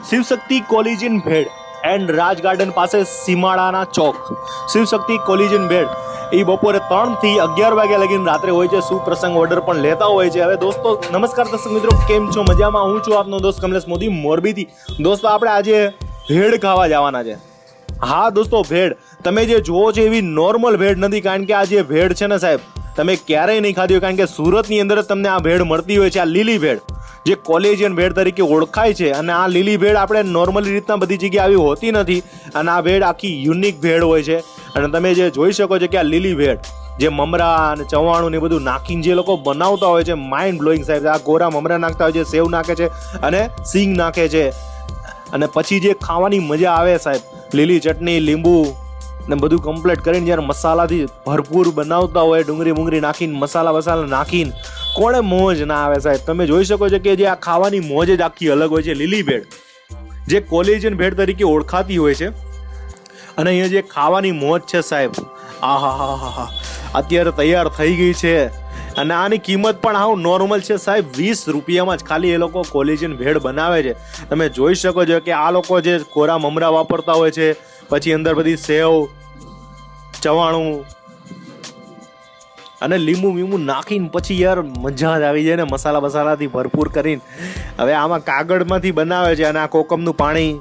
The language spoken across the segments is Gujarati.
Shivshakti collegian bhel and Raj garden પાસે સીમાડાના ચોક શિવશક્તિ કોલેજિયન ભેળ એ બપોરે 3 થી 11 વાગ્યા લગીને રાત્રે હોય છે. સુપ્રસંગ ઓર્ડર પણ લેતા હોય છે. હવે દોસ્તો નમસ્કાર દર્શક મિત્રો, કેમ છો? મજામાં? હું છું આપનો દોસ્ત કમલેશ મોદી મોરબીથી. દોસ્તો આપણે આજે ભેળ ખાવા જવાના છે. હા દોસ્તો, ભેળ તમે જે જુઓ છો એવી નોર્મલ ભેળ નથી, કારણ કે આ જે ભેળ છે ને સાહેબ, તમે ક્યારેય નહીં ખાધી હોય, કારણ કે સુરતની અંદર જ તમને આ ભેળ મળતી હોય છે. આ લીલી ભેળ જે કોલેજિયન ભેળ તરીકે ઓળખાય છે, અને આ લીલી ભેળ આપણે નોર્મલી રીતના બધી જગ્યાએ આવી હોતી નથી, અને આ ભેળ આખી યુનિક ભેળ હોય છે. અને તમે જે જોઈ શકો છો કે આ લીલી ભેળ જે મમરા અને ચવાણું ને બધું નાખીને જે લોકો બનાવતા હોય છે, માઇન્ડ બ્લોઈંગ સાહેબ. આ ગોરા મમરા નાખતા હોય છે, સેવ નાખે છે અને સિંગ નાખે છે, અને પછી જે ખાવાની મજા આવે સાહેબ, લીલી ચટણી, લીંબુ ને બધું કમ્પ્લીટ કરીને જ્યારે મસાલાથી ભરપૂર બનાવતા હોય, ડુંગળી મુંગળી નાખીને મસાલા નાખીને, કોણે મોજ ના આવે સાહેબ. તમે જોઈ શકો છો કે જે આ ખાવાની મોજ જ આખી અલગ હોય છે. લીલી ભેળ જે કોલેજિયન ભેળ તરીકે ઓળખાતી હોય છે, અને અહીંયા જે ખાવાની મોજ છે સાહેબ, આહા અત્યારે તૈયાર થઈ ગઈ છે. અને આની કિંમત પણ હાવ નોર્મલ છે સાહેબ, 20 રૂપિયામાં જ ખાલી એ લોકો કોલેજિયન ભેળ બનાવે છે. તમે જોઈ શકો છો કે આ લોકો જે કોરા મમરા વાપરતા હોય છે, પછી અંદર બધી સેવ, ચવાણું અને લીંબુ નાખીને પછી યાર મજા જ આવી જાય ને, મસાલાથી ભરપૂર કરીને. હવે આમાં કાગળમાંથી બનાવે છે, અને આ કોકમનું પાણી,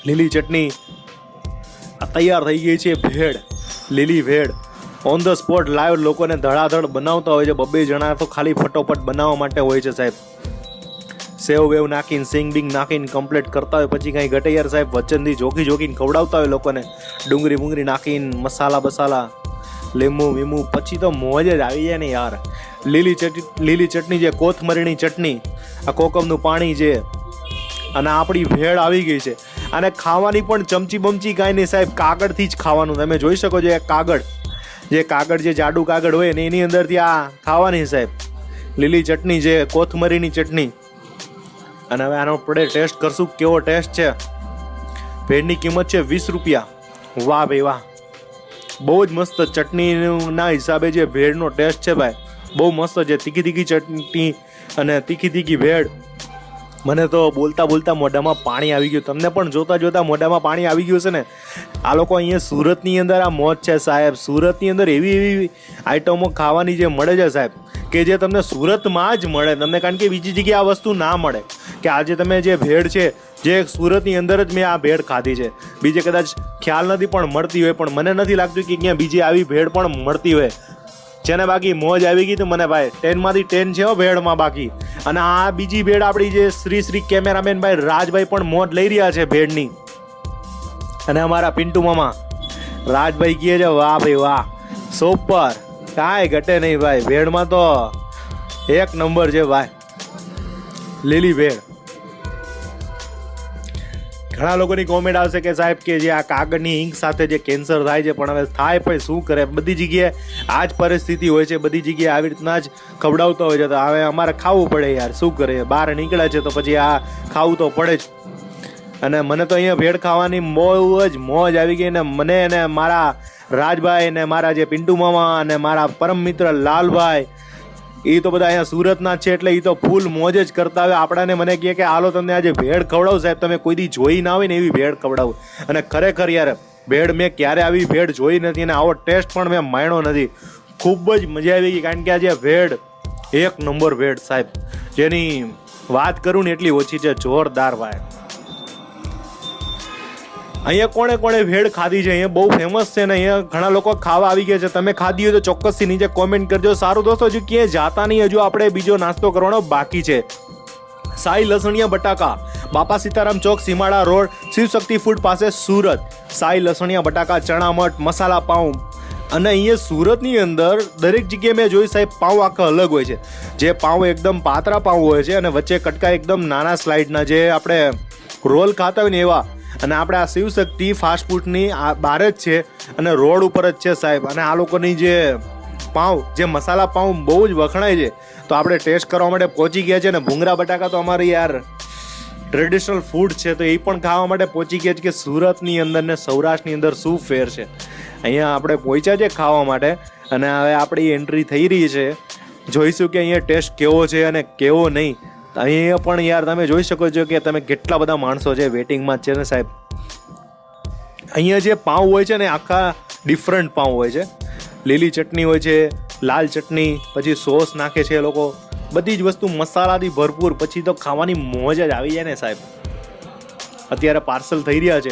લીલી ચટણી, આ તૈયાર થઈ ગઈ છે ભેળ, લીલી ભેળ. ઓન ધ સ્પોટ લાઈવ લોકોને ધડાધડ બનાવતા હોય છે. 2 જણા તો ખાલી ફટોફટ બનાવવા માટે હોય છે સાહેબ. સેવ વેવ નાખીને, સિંગ બિંગ નાખીને કમ્પ્લીટ કરતા હોય, પછી કાંઈ ઘટે યાર સાહેબ, વચનથી જોખીને ખવડાવતા હોય લોકોને, ડુંગળી મુંગળી નાખીને, મસાલા, લીંબુ, પછી તો મોજ જ આવી જાય ને યાર. લીલી ચટણી જે કોથમરીની ચટણી, આ કોકમનું પાણી છે, અને આપણી ભેળ આવી ગઈ છે. અને ખાવાની પણ ચમચી બમચી કાંઈ નહીં સાહેબ, કાગળથી જ ખાવાનું. તમે જોઈ શકો છો કાગળ જે જાડુ કાગળ હોય ને એની અંદરથી આ ખાવાની સાહેબ, લીલી ચટણી છે, કોથમરીની ચટણી. અને હવે આનો આપણે ટેસ્ટ કરશું કેવો ટેસ્ટ છે. ભેળની કિંમત છે 20 રૂપિયા. વાહ ભાઈ વાહ, બહુ જ મસ્ત ચટણીના હિસાબે જે ભેળનો ટેસ્ટ છે ભાઈ, બહુ મસ્ત છે. તીખી ચટણી અને તીખી ભેળ. મને તો બોલતા મોઢામાં પાણી આવી ગયું. તમને પણ જોતા મોઢામાં પાણી આવી ગયું છે ને. આ લોકો અહીંયા સુરતની અંદર આ મોજ છે સાહેબ. સુરતની અંદર એવી આઈટમો ખાવાની જે મળે છે સાહેબ, કે જે તમને સુરતમાં જ મળે તમને, કારણ કે બીજી જગ્યાએ આ વસ્તુ ના મળે. કે આજે તમે જે ભેળ છે, જે સુરતની અંદર જ મેં આ ભેળ ખાધી છે, બીજે કદાચ ખ્યાલ નથી પણ મળતી હોય, પણ મને નથી લાગતું કે અહીંયા બીજી આવી ભેળ પણ મળતી હોય. જેને બાકી મોજ આવી ગઈ તો મને ભાઈ 10 માંથી 10 છે ભેળમાં બાકી. અને આ બીજી ભેળ આપણી જે શ્રી કેમેરામેન ભાઈ રાજભાઈ પણ મોજ લઈ રહ્યા છે ભેળની. અને અમારા પિન્ટુ મામા રાજભાઈ કહે છે વાહ ભાઈ વાહ, સુપર, કાંઈ ઘટે નહીં ભાઈ. ભેળમાં તો 1 નંબર છે ભાઈ, લીલી ભેળ. ઘણા લોકોની કોમેન્ટ આવશે કે સાહેબ કે જે આ કાગળની ઇંક સાથે જે કેન્સર થાય છે, પણ હવે થાય પણ શું કરે, બધી જગ્યાએ આ જ પરિસ્થિતિ હોય છે, બધી જગ્યાએ આવી રીતના જ ખવડાવતા હોય છે. તો હવે અમારે ખાવું પડે યાર, શું કરે, બહાર નીકળ્યા છે તો પછી આ ખાવું તો પડે જ. અને મને તો અહીંયા ભેળ ખાવાની બહુ જ મોજ આવી ગઈ. ને મને અને મારા રાજભાઈ ને મારા જે પિન્ટુ મામા અને મારા પરમ મિત્ર લાલભાઈ, એ તો બધા અહીંયા સુરતના જ છે, એટલે એ તો ફૂલ મોજ જ કરતા હોય. આપણાને મને કહે કે હાલો તમને આજે ભેળ ખવડાવું સાહેબ, તમે કોઈ દી જોઈ ના હોય ને એવી ભેળ ખવડાવું. અને ખરેખર યાર ભેળ મેં ક્યારે આવી ભેળ જોઈ નથી, અને આવો ટેસ્ટ પણ મેં માણ્યો નથી. ખૂબ જ મજા આવી ગઈ, કારણ કે આજે ભેળ 1 નંબર ભેળ સાહેબ, જેની વાત કરું ને એટલી ઓછી છે. જોરદાર ભાઈ. અહીંયા કોણે ભેળ ખાધી છે, અહીંયા બહુ ફેમસ છે ને અહીંયા ઘણા લોકો ખાવા આવી ગયા છે. તમે ખાધી હોય તો ચોક્કસથી નીચે કોમેન્ટ કરજો. સારું દોસ્તો, હજુ ક્યાંય જાતા નહીં, હજુ આપણે બીજો નાસ્તો કરવાનો બાકી છે. સાઈ લસણિયા બટાકા, બાપા સીતારામ ચોક, સીમાડા રોડ, શિવશક્તિ ફૂડ પાસે સુરત. સાઈ લસણિયા બટાકા, ચણા મઠ, મસાલા પાઉં. અને અહીંયા સુરતની અંદર દરેક જગ્યાએ મેં જોયું સાહેબ, પાઉં આખા અલગ હોય છે. જે પાઉં એકદમ પાતળા પાઉં હોય છે, અને વચ્ચે કટકા એકદમ નાના સ્લાઇડના, જે આપણે રોલ ખાતા હોય ને એવા. અને આપણે આ શિવશક્તિ ફાસ્ટ ફૂડની બહાર જ છે, અને રોડ ઉપર જ છે સાહેબ. અને આ લોકોની જે પાઉં, જે મસાલા પાઉં બહુ જ વખણાય છે, તો આપણે ટેસ્ટ કરવા માટે પહોંચી ગયા છે. અને ભૂંગળા બટાકા તો અમારી યાર ટ્રેડિશનલ ફૂડ છે, તો એ પણ ખાવા માટે પહોંચી ગયા છે. કે સુરતની અંદર ને સૌરાષ્ટ્રની અંદર શું ફેર છે. અહીંયા આપણે પહોંચ્યા છે ખાવા માટે, અને હવે આપણી એન્ટ્રી થઈ રહી છે. જોઈશું કે અહીંયા ટેસ્ટ કેવો છે અને કેવો નહીં. અહીંયા પણ યાર તમે જોઈ શકો છો કે તમે કેટલા બધા માણસો છે વેટિંગમાં છે ને સાહેબ. અહીંયા જે પાઉં હોય છે ને આખા ડિફરન્ટ પાઉં હોય છે. લીલી ચટણી હોય છે, લાલ ચટણી, પછી સોસ નાખે છે એ લોકો, બધી જ વસ્તુ મસાલાથી ભરપૂર. પછી તો ખાવાની મોજ જ આવી જાય ને સાહેબ. અત્યારે પાર્સલ થઈ રહ્યા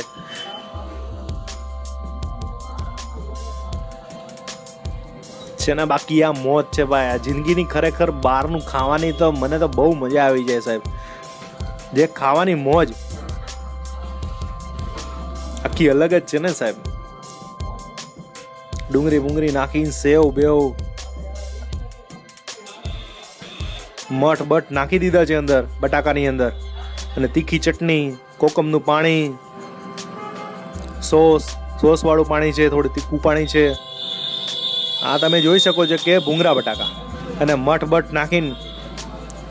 છે ને બાકી આ મોજ છે ભાઈ. આ જિંદગીની ખરેખર બહારનું ખાવાની તો મને તો બહુ મજા આવી જાય સાહેબ. જે ખાવાની મોજ આખી અલગ જ છે ને સાહેબ. ડુંગળી બુંગળી નાખીને સેવ બેવ મઠ બટ નાખી દીધા છે અંદર બટાકાની અંદર, અને તીખી ચટણી, કોકમનું પાણી, સોસ વાળું પાણી છે, થોડું તીખું પાણી છે. આ તમે જોઈ શકો છો કે ભૂંગળા બટાકા અને મઠ બટ નાખીને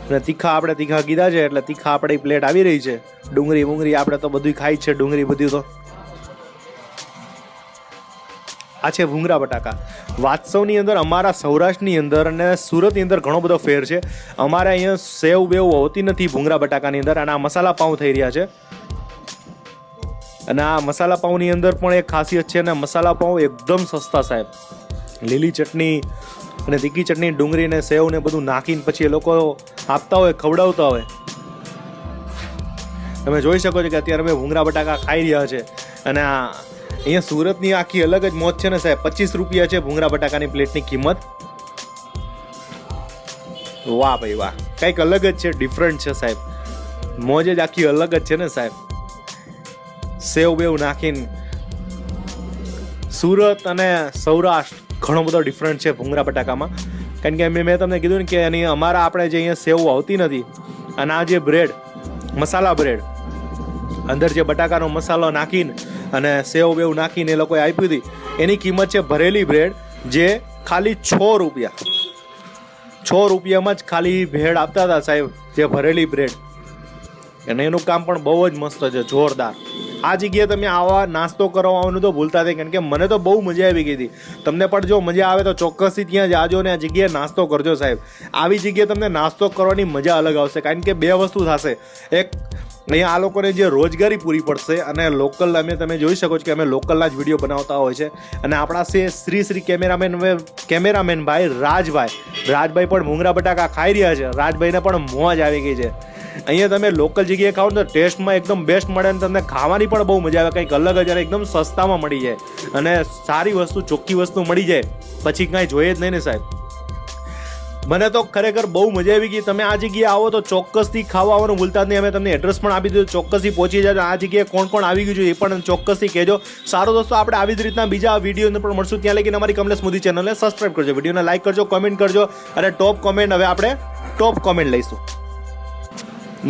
અને આપણે તીખા કીધા છે એટલે તીખા આપણી પ્લેટ આવી રહી છે. ડુંગળી બુંગળી આપણે તો બધું ખાઈ છે, ડુંગળી બધું તો. આ છે ભૂંગળા બટાકા. વાત્સવની અંદર, અમારા સૌરાષ્ટ્રની અંદર અને સુરતની અંદર ઘણો બધો ફેર છે. અમારે અહીંયા સેવ બેવ હોતી નથી ભૂંગળા બટાકાની અંદર, અને આ મસાલા પાઉં થઈ રહ્યા છે. અને આ મસાલા પાઉંની અંદર પણ એક ખાસિયત છે, અને મસાલા પાઉં એકદમ સસ્તા સાહેબ. લીલી ચટણી અને તીખી ચટણી, ડુંગળી ને સેવ ને બધું નાખીને પછી એ લોકો આપતા હોય, ખવડાવતા હોય. તમે જોઈ શકો છો કે અત્યારે અમે ભૂંગળા બટાકા ખાઈ રહ્યા છે. અને આ અહીંયા સુરતની આખી અલગ જ મોજ છે ને સાહેબ. 25 રૂપિયા છે ભૂંગળા બટાકાની પ્લેટની કિંમત. વાહ ભાઈ વાહ, કંઈક અલગ જ છે, ડિફરન્ટ છે સાહેબ. મોજ જ આખી અલગ જ છે ને સાહેબ. સેવ બેવ નાખીને સુરત અને સૌરાષ્ટ્ર ઘણો બધો ડિફરન્ટ છે ભૂંગળા બટાકામાં. કારણ કે મેં તમને કીધું ને કે એની અમારા આપણે જે અહીંયા સેવ આવતી નથી, અને આ જે બ્રેડ, મસાલા બ્રેડ, અંદર જે બટાકાનો મસાલો નાખીને અને સેવ બેવ નાખીને એ લોકોએ આપી હતી, એની કિંમત છે ભરેલી બ્રેડ, જે ખાલી 6 રૂપિયા. 6 રૂપિયામાં જ ખાલી ભેળ આપતા હતા સાહેબ, જે ભરેલી બ્રેડ. અને એનું કામ પણ બહુ જ મસ્ત છે, જોરદાર. આ જગ્યાએ તમે આવા નાસ્તો કરવાનું તો ભૂલતા નહીં, કારણ કે મને તો બહુ મજા આવી ગઈ હતી. તમને પણ જો મજા આવે તો ચોક્કસથી ત્યાં જાજો ને આ જગ્યાએ નાસ્તો કરજો સાહેબ. આવી જગ્યાએ તમને નાસ્તો કરવાની મજા અલગ આવશે, કારણ કે બે વસ્તુ થશે. એક, અહીંયા આ લોકોને જે રોજગારી પૂરી પડશે, અને લોકલ તમે જોઈ શકો છો કે અમે લોકલના જ વિડીયો બનાવતા હોય છે. અને આપણા શ્રી કેમેરામેન ભાઈ રાજભાઈ પણ ભૂંગળા બટાકા ખાઈ રહ્યા છે. રાજભાઈને પણ મોજ આવી ગઈ છે. અહીંયા તમે લોકલ જગ્યાએ ખાઓ ને તો ટેસ્ટમાં એકદમ બેસ્ટ મળે, અને તમને ખાવાની પણ બહુ મજા આવે. કંઈક અલગ જ, અને એકદમ સસ્તામાં મળી જાય, અને સારી વસ્તુ, ચોખ્ખી વસ્તુ મળી જાય, પછી કાંઈ જોઈએ જ નહીં ને સાહેબ. મને તો ખરેખર બહુ મજા આવી ગઈ. તમે આ જગ્યાએ આવો તો ચોક્કસથી ખાવા આવવાનું ભૂલતા જ નહીં. અમે તમને એડ્રેસ પણ આપી દીધું, ચોક્કસથી પહોંચી જાય. આ જગ્યાએ કોણ કોણ આવી ગયું છે એ પણ ચોક્કસથી કહેજો. સારું દોસ્તો, આપણે આવી જ રીતના બીજા વિડીયોને પણ મળશું. ત્યાં લગીને અમારી કમલેશ મોદી ચેનલને સબસ્ક્રાઈબ કરજો, વિડીયોને લાઈક કરજો, કોમેન્ટ કરજો, અને ટોપ કોમેન્ટ, હવે આપણે ટોપ કોમેન્ટ લઈશું.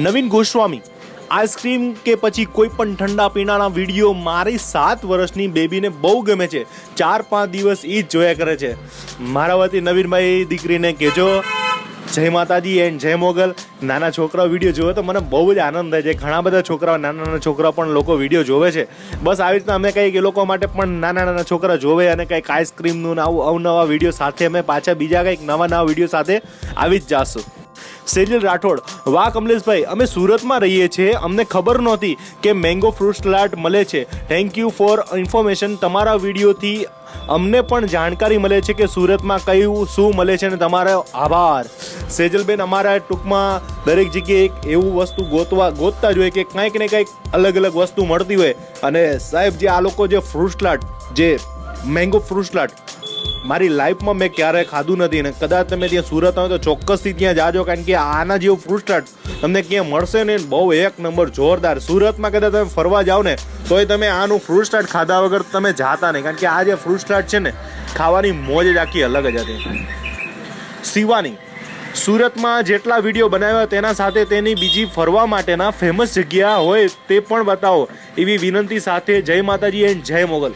નવીન ગોસ્વામી, આઈસ્ક્રીમ કે પછી કોઈ પણ ઠંડા પીણાના વિડીયો મારી 7 વર્ષની બેબીને બહુ ગમે છે. 4-5 દિવસ એ જ જોયા કરે છે. મારા વતી નવીનભાઈ દીકરીને કહેજો જય માતાજી એન્ડ જય મોગલ. નાના છોકરાઓ વિડીયો જોવે તો મને બહુ જ આનંદ થાય છે. ઘણા બધા છોકરાઓ, નાના છોકરાઓ પણ લોકો વિડીયો જોવે છે. બસ આવી રીતના અમે કંઈક એ લોકો માટે પણ નાના છોકરા જોવે, અને કંઈક આઈસ્ક્રીમનું અવનવા વિડીયો સાથે અમે પાછા બીજા કંઈક નવા વિડીયો સાથે આવી જ જાશું. સેજલ રાઠોડ, વાહ કમલેશભાઈ, અમે સુરતમાં રહીએ છીએ, અમને ખબર નહોતી કે મેંગો ફ્રૂટ સલાડ મળે છે. Thank you for information. તમારા વિડીયોથી અમને પણ જાણકારી મળે છે કે સુરતમાં કયું શું મળે છે, અને તમારો આભાર. સેજલબેન, અમારા ટૂંકમાં દરેક જગ્યાએ એક એવું વસ્તુ ગોતતા જોઈએ કે કંઈક ને કંઈક અલગ વસ્તુ મળતી હોય. અને સાહેબ, જે આ લોકો જે ફ્રૂટ સલાડ, જે મેંગો ફ્રૂટ સલાડ, મારી લાઈફમાં મેં ક્યારેય ખાધું નથી. અને કદાચ તમે ત્યાં સુરત આવો તો ચોક્કસથી ત્યાં જાજો, કારણ કે આના જેવું ફ્રૂટ સલાડ તમને ક્યાં મળશે ને, બહુ એક નંબર જોરદાર. સુરતમાં કદાચ તમે ફરવા જાઓ ને તોય તમે આનું ફ્રૂટ સલાડ ખાધા વગર તમે જાતા નહીં, કારણ કે આ જે ફ્રૂટ સલાડ છે ને, ખાવાની મોજ જ આખી અલગ જ હતી. શિવાની, સુરતમાં જેટલા વિડીયો બનાવ્યા તેના સાથે તેની બીજી ફરવા માટેના ફેમસ જગ્યા હોય તે પણ બતાવો, એવી વિનંતી સાથે જય માતાજી એન્ડ જય મોગલ.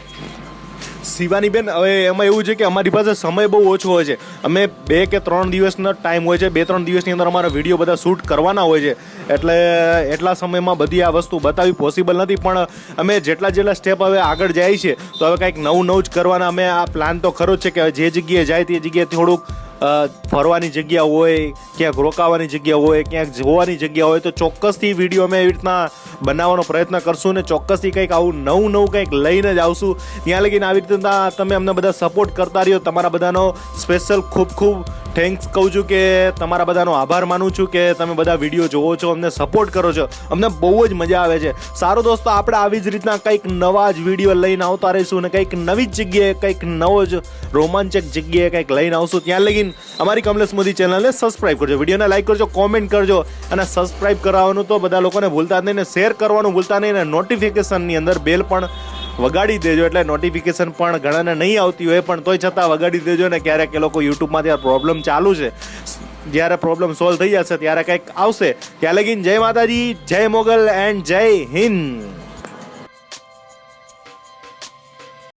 શિવાની બેન, હવે એમાં એવું છે કે અમારી પાસે સમય બહુ ઓછો હોય છે. અમે 2 કે 3 દિવસનો ટાઈમ હોય છે. 2-3 દિવસની અંદર અમારા વિડીયો બધા શૂટ કરવાના હોય છે, એટલે એટલા સમયમાં બધી આ વસ્તુ બતાવવી પોસિબલ નથી. પણ અમે જેટલા સ્ટેપ હવે આગળ જાય છે, તો હવે કંઈક નવું જ કરવાના અમે આ પ્લાન તો ખરો જ છે કે જે જગ્યાએ જાય તે જગ્યાએ થોડુંક ફરવાની જગ્યા હોય, ક્યાંક રોકાવાની જગ્યા હોય, ક્યાંક જોવાની જગ્યા હોય તો ચોક્કસથી વિડીયો અમે એવી રીતના બનાવવાનો પ્રયત્ન કરશું ને ચોક્કસથી કંઈક આવું નવું કંઈક લઈને જ આવશું. ત્યાં લગીને આવી રીતના તમે અમને બધા સપોર્ટ કરતા રહ્યો. તમારા બધાનો સ્પેશિયલ ખૂબ થેન્ક્સ કહું છું કે તમારા બધાનો આભાર માનું છું કે તમે બધા વિડીયો જોવો છો, અમને સપોર્ટ કરો છો, અમને બહુ જ મજા આવે છે. સારું દોસ્તો, આપણે આવી જ રીતના કંઈક નવા જ વિડીયો લઈને આવતા રહીશું અને કંઈક નવી જ જગ્યાએ કંઈક નવો જ રોમાંચક જગ્યાએ કંઈક લઈને આવશું. ત્યાં લગીને અમારી કમલેશ મોદી ચેનલને સબસ્ક્રાઈબ કરજો, વિડીયોને લાઈક કરજો, કોમેન્ટ કરજો અને સબસ્ક્રાઈબ કરાવવાનું તો બધા લોકોને ભૂલતા જ નહીં ને શેર કરવાનું ભૂલતા નહીં અને નોટિફિકેશનની અંદર બેલ પણ વગાડી દેજો, એટલે નોટિફિકેશન પણ ઘણાને નહીં આવતી હોય પણ તોય છતાં વગાડી દેજો ને. ક્યારેક એ લોકો યુટ્યુબમાં ત્યારે પ્રોબ્લેમ ચાલુ છે, જ્યારે પ્રોબ્લેમ સોલ્વ થઈ જશે ત્યારે કંઈક આવશે. ત્યાં લગીને જય માતાજી, જય મોગલ એન્ડ જય હિન્દ.